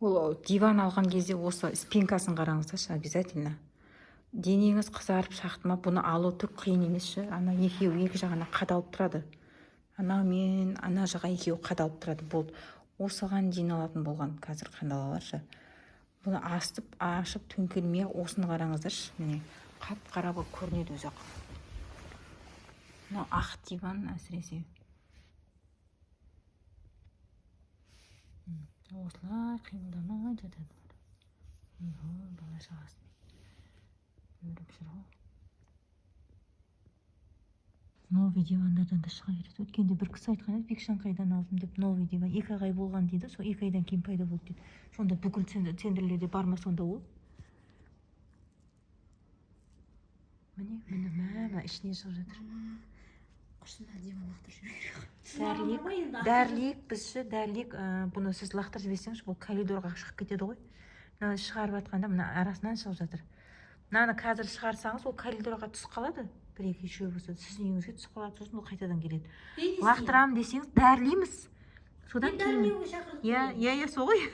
Ол диван алған кезде осы спинкасын қараңыздаршы, обязательно. Денеңіз қызарып шақты ма, бұны алу түк қиын емес ше. Ана екеуі екі жағына қадалып тұрады. Анау мен ана жаға екеуі қадалып тұрады. Болды. Осыған дейін алатын болған қазір қандалаларшы. Бұны ашып төңкермей осыны қараңыздаршы. Міне қап-қара болып көрінеді өзі ақ. Мынау ақ диван әсіресе. Осылай қимылдамай жатады. Бала шағасын өліп жүр ғой. Новый дивандардан да шыға келеді. Өткенде бір кісі айтқан еді, Бекшан қайдан алдым деп, новый диван 2 ай болған дейді. Сол 2 айдан кейін пайда болды дейді. Сонда бүкіл центрлерде бар ма сонда ол? Міне мә ішіне шығып жатыр. Құшына диван лақтырып жібереді. Дәрлейік бізші, дәрлейік. Бұны сіз лақтырып жіберсеңіз, бұл коридорға шығып кетеді ғой. Мына шығарып жатқанда мына арасынан шығып жатыр. Мынаны қазір шығарсаңыз, ол коридорға түсіп қалады. Бір-екі үшеу болса, сіздің үйіңізге түсіп қалады, сосын ол қайтадан келеді. Лақтырам десеңіз, дәрлейміз. Содан кейін. Иә, сол ғой.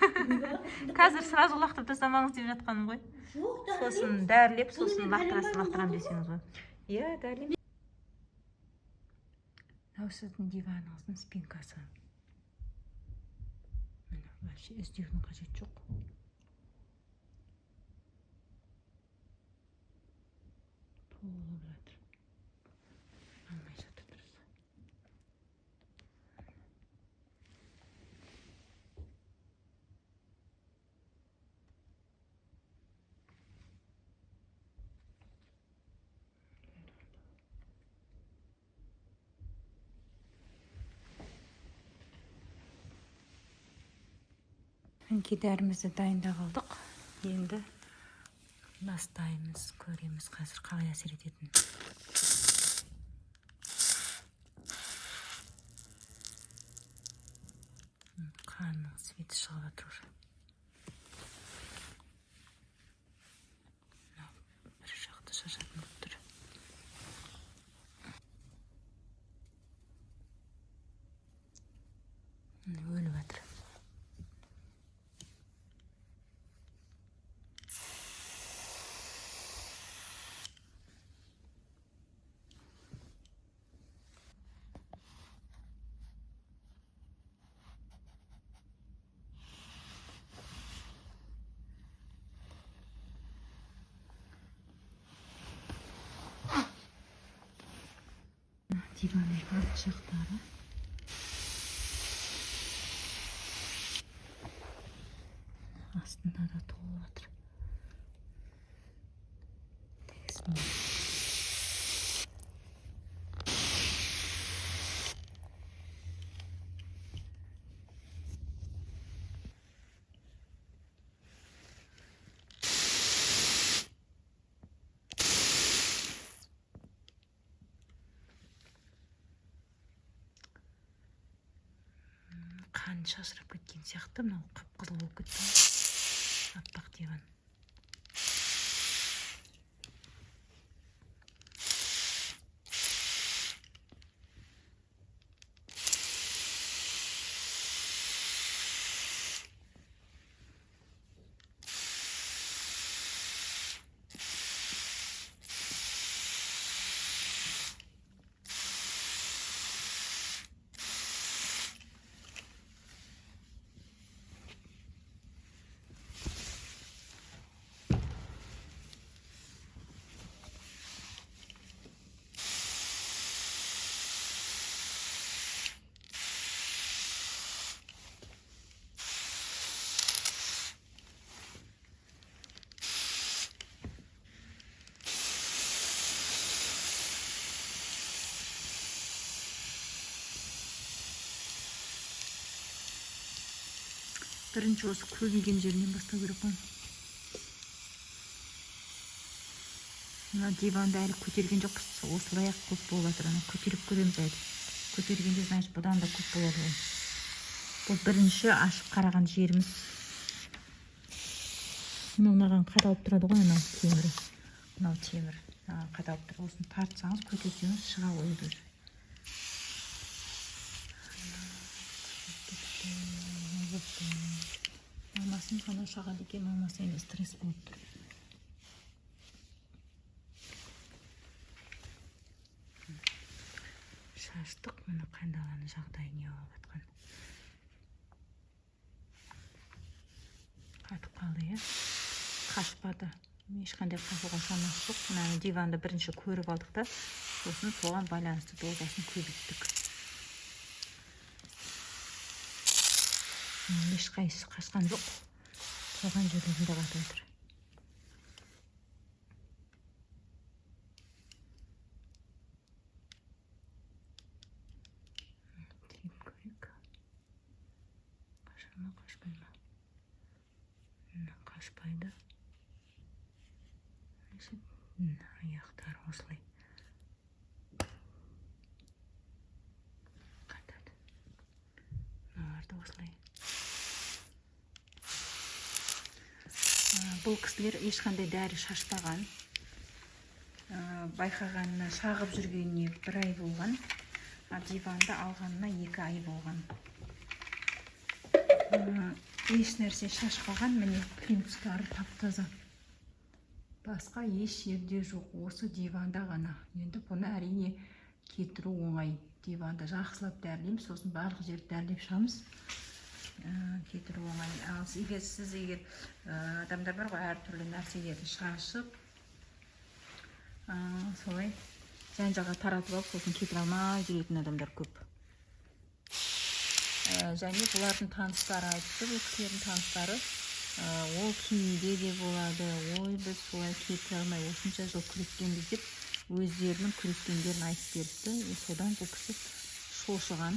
Қазір сразу лақтырып тастамаңыз деп жатқаным ғой. Сосын дәрлеп, сосын лақтырам десеңіз ғой. Иә, дәрлейміз. Мынау сіздің диваныңыздың спинкасы. Міне, вообще іздеудің қажеті жоқ. Толып жатыр. Алмай жатыр дұрыс. Дәрімізді дайындап алдық. Енді бастаймыз, көреміз қазір қалай әсер ететінін. Қанның светі шығып жатыр уже. Бір жақты шашатын болып тұр. Өліп жатыр. Диванның арт жақтары. Астында да толып жатыр. Қан шашырап кеткен сияқты, мынау қып-қызыл болып кеткен. Аппақ диван. Бірінші осы көбейген жерінен бастау керек қой. Мына диванды әлі көтерген жоқпыз. Осылай ақ көп болып жатыр. Көтеріп көреміз әлі. Көтергенде, значит, бұдан да көп болады ғой. Бұл бірінші ашып қараған жеріміз. Мынаған қадалып тұрады ғой, мынау темірі. Мынау темір. Қадалып тұрады. Осыны тартсаңыз, көтерсеңіз шыға қойды. мамасын ғана шағады екен, мамасы енді стресс болып тұр. Шаштық, мына қандаланың жағдайы не болып жатқан. Қатып қалды, е? Қашпады. Ешқандай қашуға шамасы жоқ. Мына диванды бірінші көріп алдық та, сосын соған байланысты дозасын көбейттік. Ешқайсысы қашқан жоқ. Соған жүрегімде қатып отыр. Тіреп көрейік. Қаша ма, қашпай ма? Қашпайды. Аяқтар осылай. Қатады. Мыналарды осылай. Бұл кісілер ешқандай дәрі шашпаған. Байқағанына шағып жүргеніне 1 ай болған. Диванды алғанына 2 ай болған. Еш нәрсе шашпаған, міне принцтары тап-таза. Басқа еш жерде жоқ, осы диванда ғана. Енді бұны әрине кетіру оңай. Диванды жақсылап дәрлейміз, сосын барлық жерді дәрлеп шығамыз. Кетіру оңай. Ал сіз егер адамдар бар ғой, әртүрлі нәрселерді шашып, солай жан-жаққа таратып алып, сосын кетіре алмай жүретін адамдар көп. Және бұлардың таныстары айтты, бұл кісілердің таныстары, ол кейінде де болады, ой, біз солай кетіре алмай осынша жыл күрескенбіз деп, өздерінің күрескендерін айтып берді. Содан бұл кісі шошыған,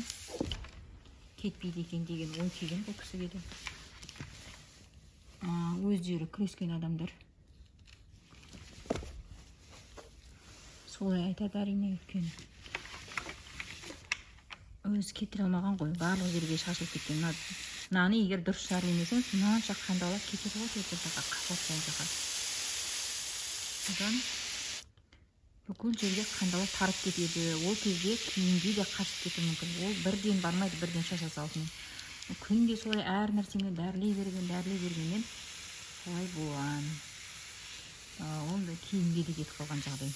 кетпейді екен деген ой келген бұл кісіге де. Өздері күрескен адамдар. Солай айтады әрине, өйткені өзі кетіре алмаған ғой, барлық жерге шашылып кеткен. Наны егер дұрыс жәрмемесең, мынанша қандалап кетеді ғой, қашап жан-жаққа. Содан бүкіл жерге қандалап тарып кетеді. Ол кезде киімге де қашып кетуі мүмкін. Ол бірден бармайды, бірден шаша салысымен. Күнде солай әр нәрсемен дәрілей бергеннен солай болған. Ол да киімге де кетіп қалған жағдай.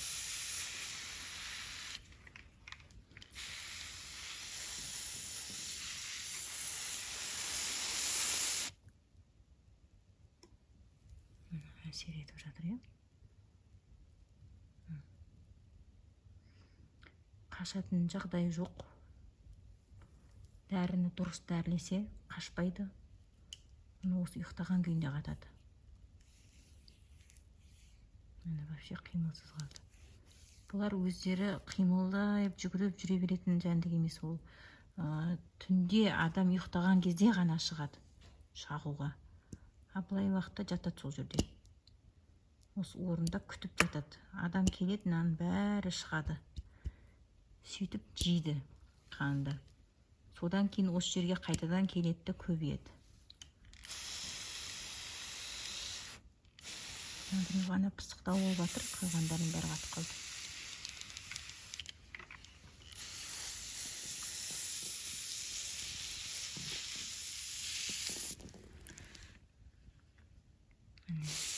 Әсер етіп жатыр, е? Қашатын жағдай жоқ. Дәріні дұрыс дәрілесе қашпайды. Осы ұйықтаған күйінде қатады. Мені вообще қимылсыз қалды. Бұлар өздері қимылдап жүгіріп жүре беретін жәндік емес. Ол түнде адам ұйықтаған кезде ғана шығады шағуға. Былай уақытта жатады сол жерде. Осы орында күтіп жатады. Адам келеді, мынаның бәрі шығады. Сөйтіп жейді қанды. Содан кейін осы жерге қайтадан келеді, көбейеді. Ғана пысықтау болып жатыр, қалғандардың бәрі қатып қалды.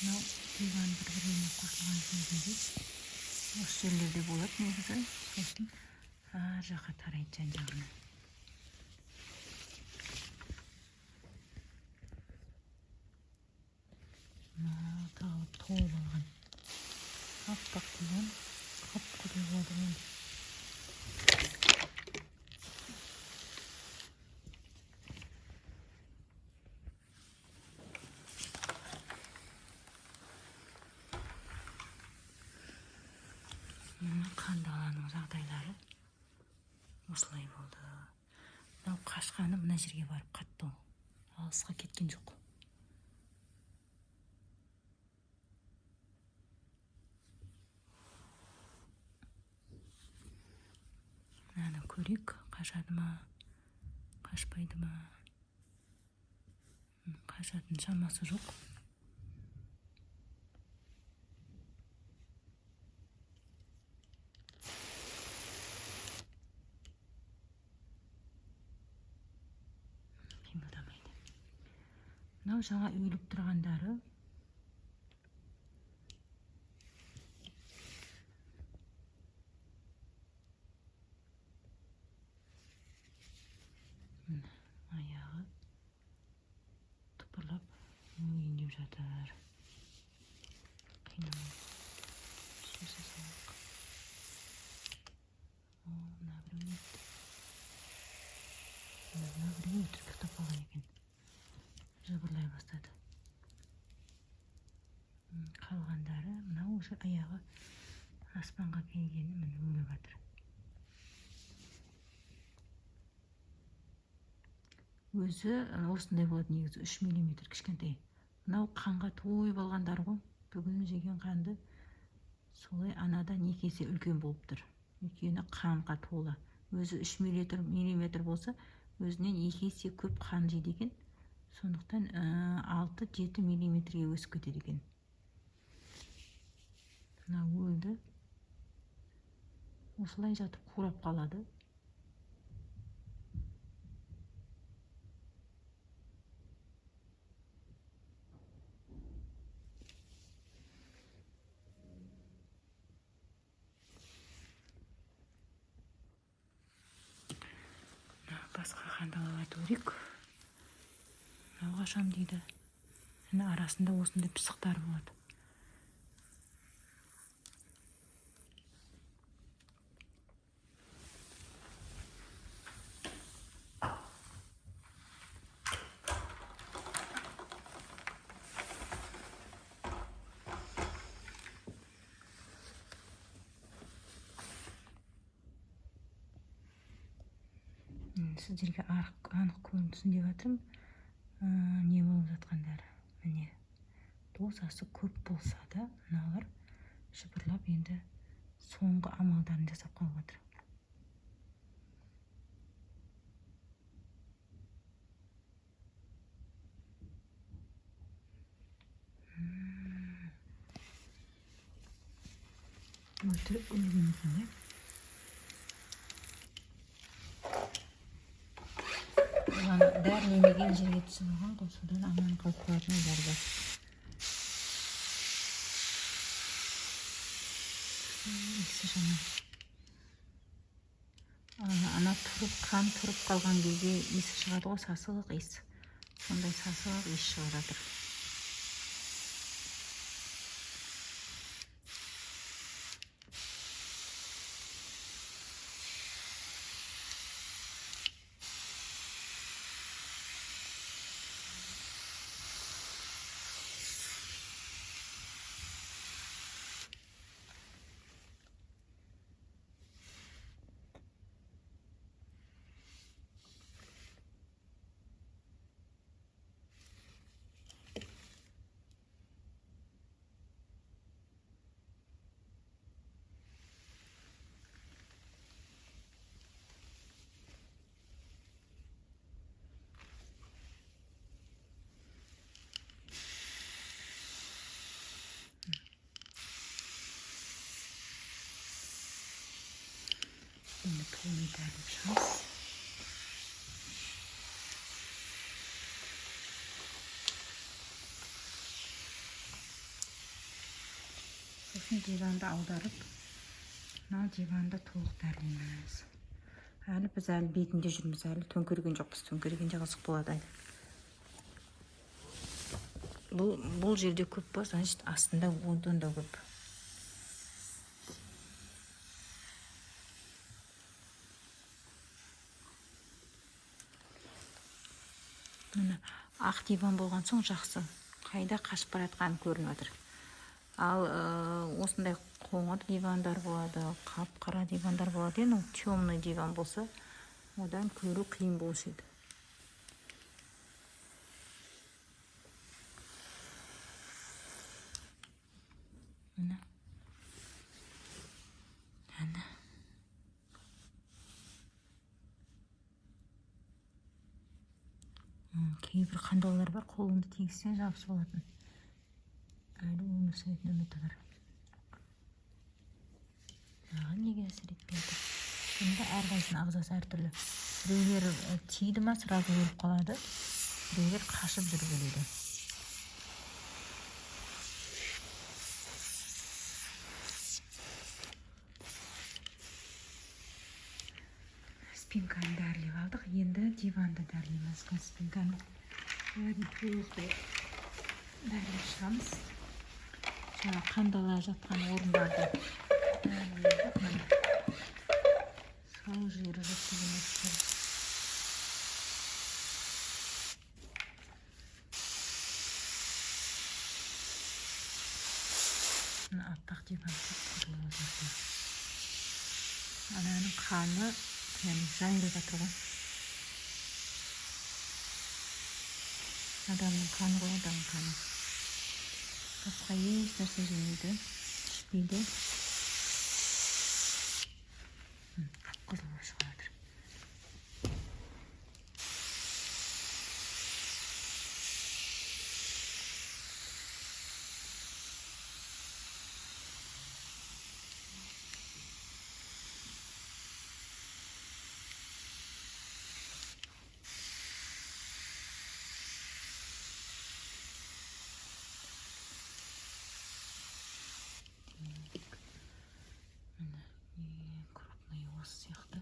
Мынау диван бір-біріне қосылған кезінде осы жерлерде болады негізі, сосын ар жаққа тарайды жан-жағына. Тағылып толып алған. Аппақ диван қап-қара болды. Қандаланың жағдайлары осылай болды. Мынау қашқаны мына жерге барып қатты, алысқа кеткен жоқ. Мынаны көрейік, қашады ма, қашпайды ма? Қашатын шамасы жоқ. Мынау мынау жаңа үйіліп тұрғандары. Аяғы тыпырлап үйіндеп жатыр. Қиналып. Сөзі салық. Мына біреу өтті. Мына біреу өтіріп ұйықтап қалған екен. Жыбырлай бастады. Қалғандары мынау уже аяғы аспанға келгені міне өліп жатыр. Өзі осындай болады негізі 3 мм кішкентай. Мынау қанға тойып алғандар ғой. Бүгін жеген қанды солай анадан 2 есе үлкен болып тұр. Өйткені қанға толы. Өзі 3 мм болса, өзінен 2 есе көп қан жейді екен. Сондықтан 6-7 мм-ге өсіп кетеді екен. Мынау өлді. Осылай жатып қурап қалады. Басқа қандалаға көрейік. Мынау қашам дейді. Мына арасында осындай пысықтар болады. Сіздерге анық көрінсін деп жатырмын. Не болып жатқандары. Міне, дозасы көп болса да, мыналар жыбырлап енді соңғы амалдарын жасап қалып жатыр. Өтірік өлген екен, бәрін емеген жерге түсіп алған ғой, содан аман қалып қалатын олар бар. Есі жаман. Ана қан тұрып қалған кезде есі шығады ғой, сасық иіс. Сондай сасық иіс шығып жатыр. Şimdi pulunu derleyeceğiz. Sosun divanda аударып, мынау диванда толық дәрлейміз. Әлі біз әлі бетінде жүрміз, әлі төңкерген жоқпыз. Төңкергенде қызық болады әлі. Бұл жерде көп болса, значит, астында одан да көп. Міне, ақ диван болған соң жақсы. Қайда қашып бара жатқаны көрініп жатыр. Ал осындай қоңыр дивандар болады, қап-қара дивандар болады. Енді темный диван болса, одан көру қиын болушы еді. Міне. Әні. Кейбір қандалар бар, қолыңды тигізсең жабысып алатын. Әлі өмір сүретін үміті бар. Маған неге әсер етпейді? Сонда әрқайсының ағзасы әртүрлі. Біреулер тиді ма, сразу өліп қалады. Біреулер қашып жүріп өледі. спинканы дәрілеп алдық. Енді диванды дәрілейміз. Спинканы бәрін толықтай дәрілеп шығамыз. Жаңа қандала жатқан орындарды дәріледік. Міне сол жері жатқан емес. Аппақ диван қызыл өзгерді. Ананың қаны жайылып жатыр ғой. Адамның қаны ғой, адамның қаны. Басқа еш нәрсе жемейді, ішпейді. Қып-қызыл болып шығып жатыр. Крупный осы сияқты.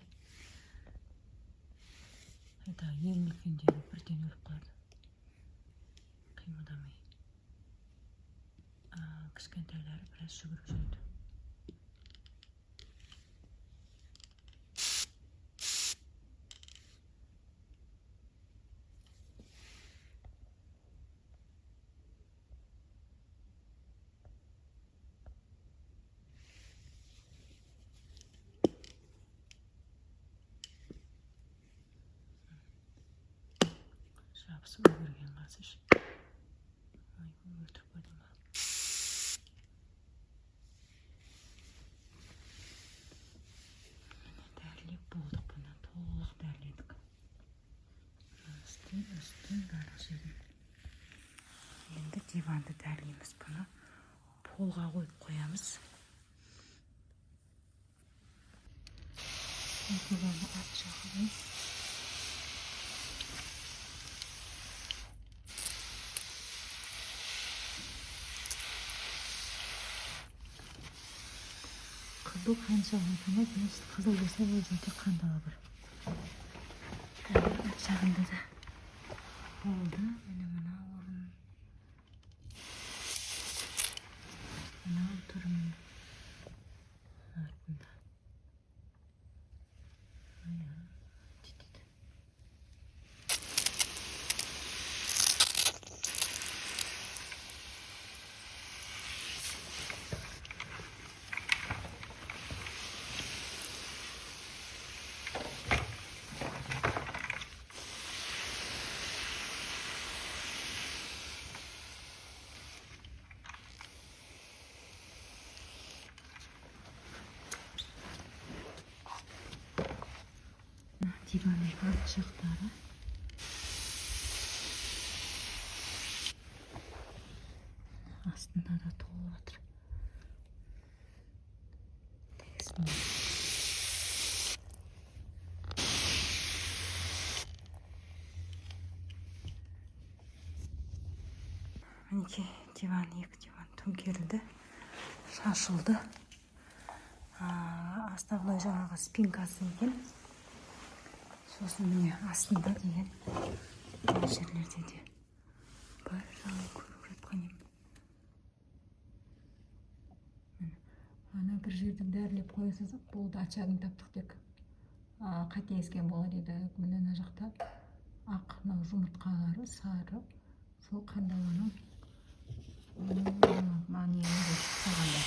Это ең үлкендері бірден өліп қалады. Қимылдамай. Кішкентайлары біраз жүгіріп жүреді. Жабысып үлгерген қазір. Өлтіріп қойдым ба. Дәрілеп болдық бұны. Толық дәріледік. Үстін барлық жерін. Енді диванды дәрілейміз бұны. Полға қойып қоямыз. Диванды ат жағылайыз. Қызыл қанша ғана білесіз, қызыл болса бұл жерде қандала бір. Ат жағында да болды. Мына орын. Мына тұрмын. Артында. Жетеді. Диванның арт жақтары. Астында да толып жатыр. Мінекей екі диван төңкерілді, шашылды. Основной жаңағы спинкасы екен. Сосын міне астында деген жерлерде де бар. Жаңа көріп жатқан ем. Ана бір жерді дәрілеп қойсыз, болды, очагын таптық тек. Қателескен болар еді. Міне ана жақта ақ жұмыртқалары сары, сол қандаланың нені де шықпағанда.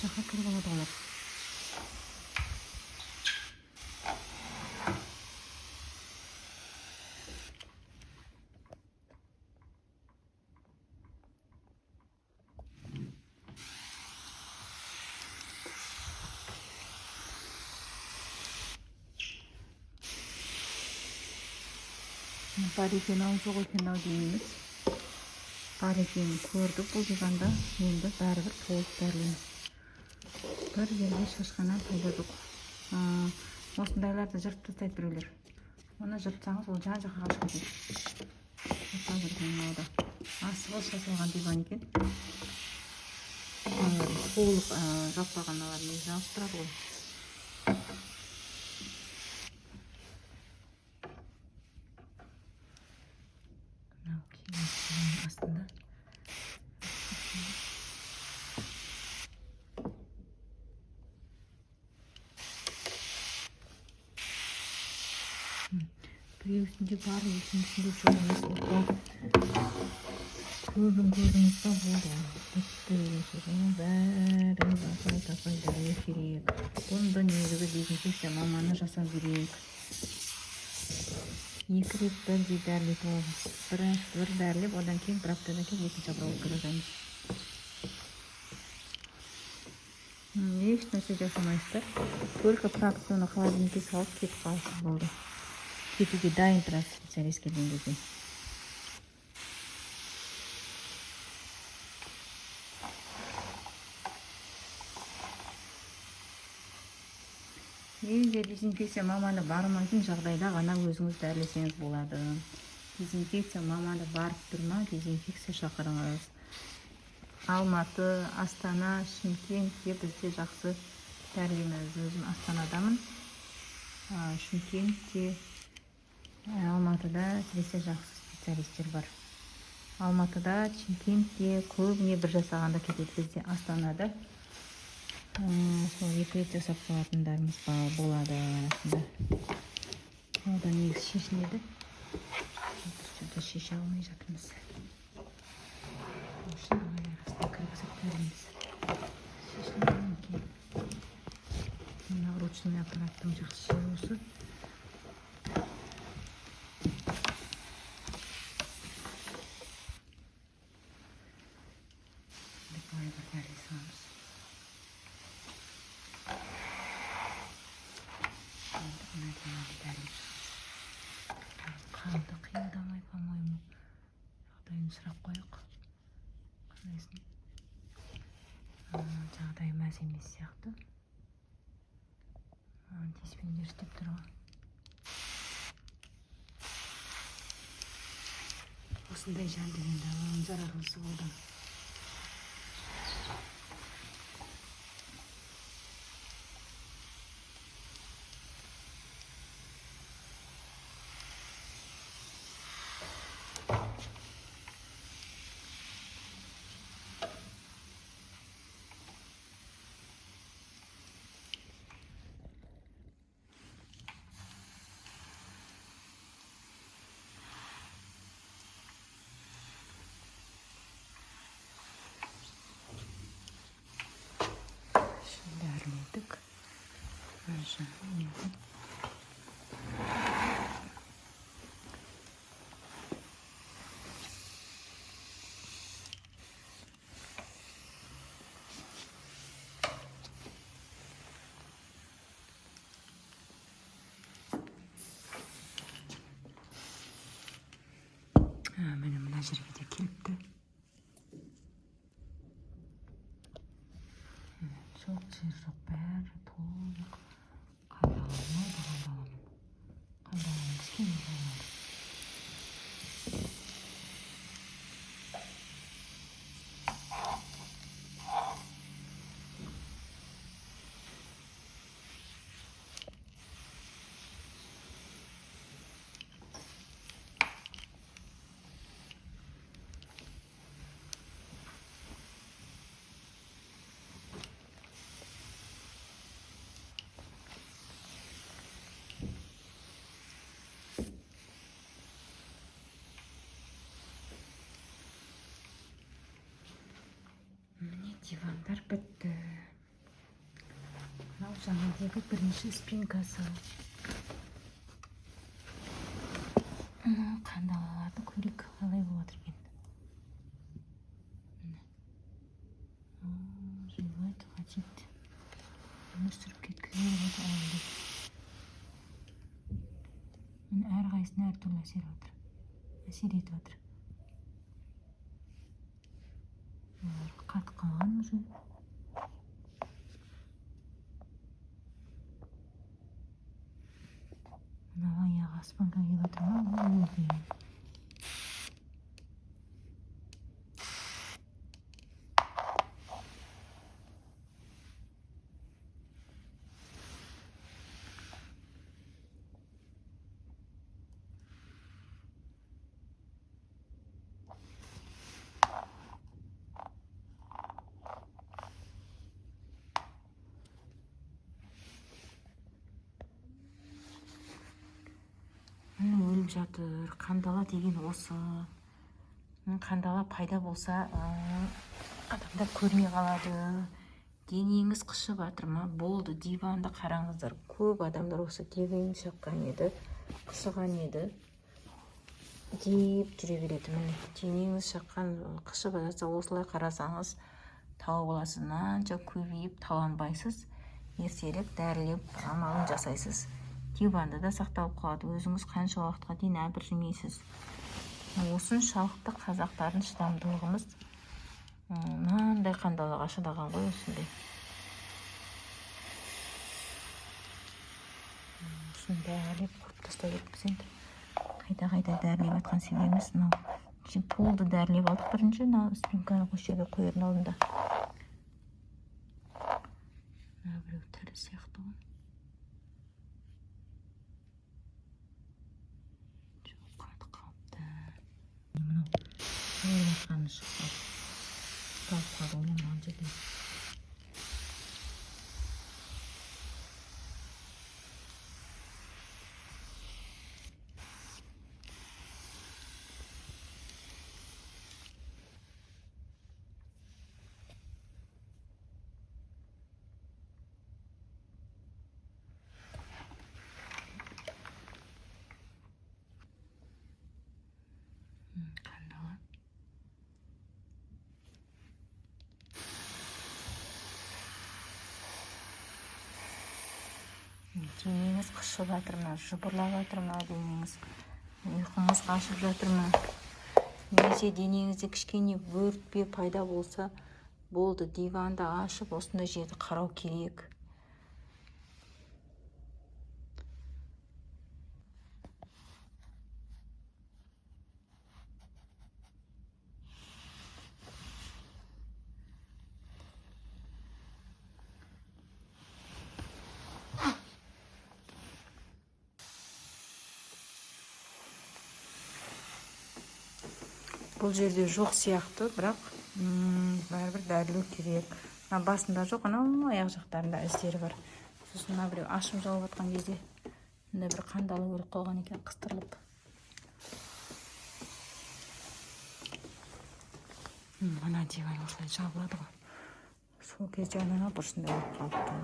Жаққа кірген адамдар. Бар екен-ау, жоқ екен-ау дейміз. Бар екенін көрдік бұл диванда. Енді бәрібір толық дәрілейміз. Бір жерге шашқаннан пайда жоқ. осындайларды жыртып тастайды біреулер. Оны жыртсаңыз ол жан жаққа қашып кетеді. Қазір мынау да асығыс жасалған диван екен. Толық жаппағаналар негізі алып тұрады ғой. Мынау киімнің астында. Біреусінде бар, екіншісінде жоқ емес. Көбін көрдіңіз ба, болды. Бітті деген сөз. Оның бәрін тапай дәрі керек. Бұнда негізі дезинфекция маманы жасау керек. 2 рет бірдей дәрілеп аламыз. Бір дәрілеп, одан кейін бір аптадан кейін екінші обработкаға жасаймыз. Еш нәрсе жасамайсыздар. Только продуктыны холодильникке салып кетіп қаласыз, болды. Кетуге дайын тұрасыз специалист келген кезде. Енді дезинфекция маманы бармайтын жағдайда ғана өзіңіз дәрілесеңіз болады. Дезинфекция маманы барып тұрма, дезинфекция шақырыңыз. Алматы, Астана, Шымкентте бізде жақсы дәрілейміз. Өзім Астанадамын. Шымкентте, Алматыда әсіресе жақсы специалисттер бар. Алматыда, Шымкентте көбіне бір жасағанда кетеді. Бізде Астанада сол 2 рет жасап қалатындарымыз болады арасында. Ода негізі шешіледі. Сөйтіп шеше алмай жатырмыз. Арасында кіргізіп береміз. Шешілмеген екен. Мына ручной аппараттың жақсы жері осы. Былай бір дәрілей саламыз. Қанды қиындамай, по-моему. Жағдайын сұрап қойық. Қандайсың? Жағдай мәз емес сияқты. Антиспендер істеп тұр ғой. Осындай жан дегенде зарарлысы болды. Дәріледік. Міне мына жерге де келіпті. Жоқ жер жоқ, бәрі толық қайдағанмайды. Кішкене қайдағанмайды. Дивандар бітті. Мынау жаңадегі бірінші спинкасы. Қандалаларды көрейік, қалай болады екен. Жевать хотит. Мүсіріп кеткізе болады әлі. Әр қайсына әр түрлі әсер етіп отыр. Қатып қалған уже. аспанға келіп жатыр ма? Өліп жатыр. Қандала деген осы. Қандала пайда болса, адамдар көрмей қалады. Денеңіз қышып жатыр ма? Болды, диванды қараңыздар. Көп адамдар осы денеңді шаққан еді, қышыған еді деп жүре береді. Міне, денеңіз шаққан, қышып жатса, осылай қарасаңыз тауып аласыз. Мынанша көбейіп таланбайсыз, ертерек дәрілеп амалын жасайсыз. Диванда да сақталып қалады. Өзіңіз қанша уақытқа дейін әбіржімейсіз. Осыншалықты қазақтардың шыдамдылығымыз мынандай қандалаға шыдаған ғой осындай. Осыны дәрілеп қойып тастап кетіппіз енді. Қайта дәрілеп жатқан себебіміз мынау. Полды дәрілеп алдық бірінші, спинканы осы жерге қоярдың алдында. Біреу тірі сияқты ғой. Ойнатқаны шықпады. Талып қалды ойнамаған жерде. Қандала. Денеңіз қышып жатыр ма, жыбырлап жатыр ма денеңіз, ұйқыңыз қашып жатыр ма, немесе денеңізде кішкене бөртпе пайда болса, болды, диванды ашып осындай жерді қарау керек. Бұл жерде жоқ сияқты, бірақ бәрібір дәрілеу керек. Басында жоқ, анау аяқ жақтарында іздері бар. Сосын біреу ашып жауып жатқан кезде мында бір қандалы өліп қалған екен, қыстырылып. Ана диван осылай жабылады ғой. Сол кезде ана бұрышында өліп қалыпты.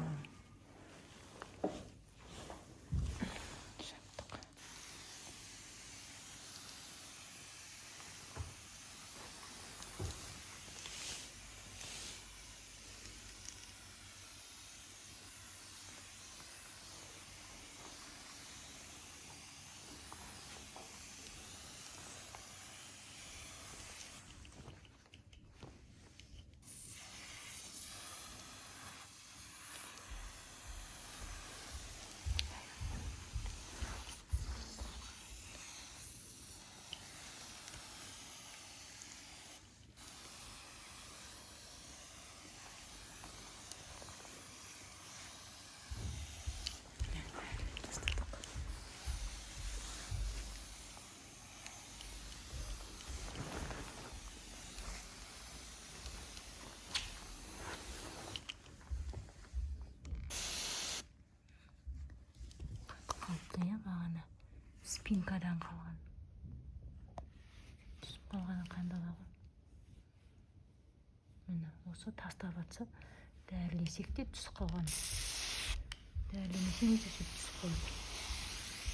Бағана спинкадан қалған. Түсіп қалған қандала ғой. Міне, осы тастап атса, дәрілесек те түсіп қалған. Дәрілемесек те түсіп қалды.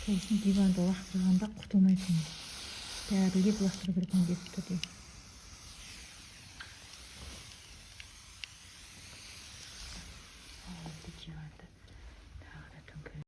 Сосын диванды лақтырғанда құтылмайтын. Дәрілеп лақтырып берген деп тұр.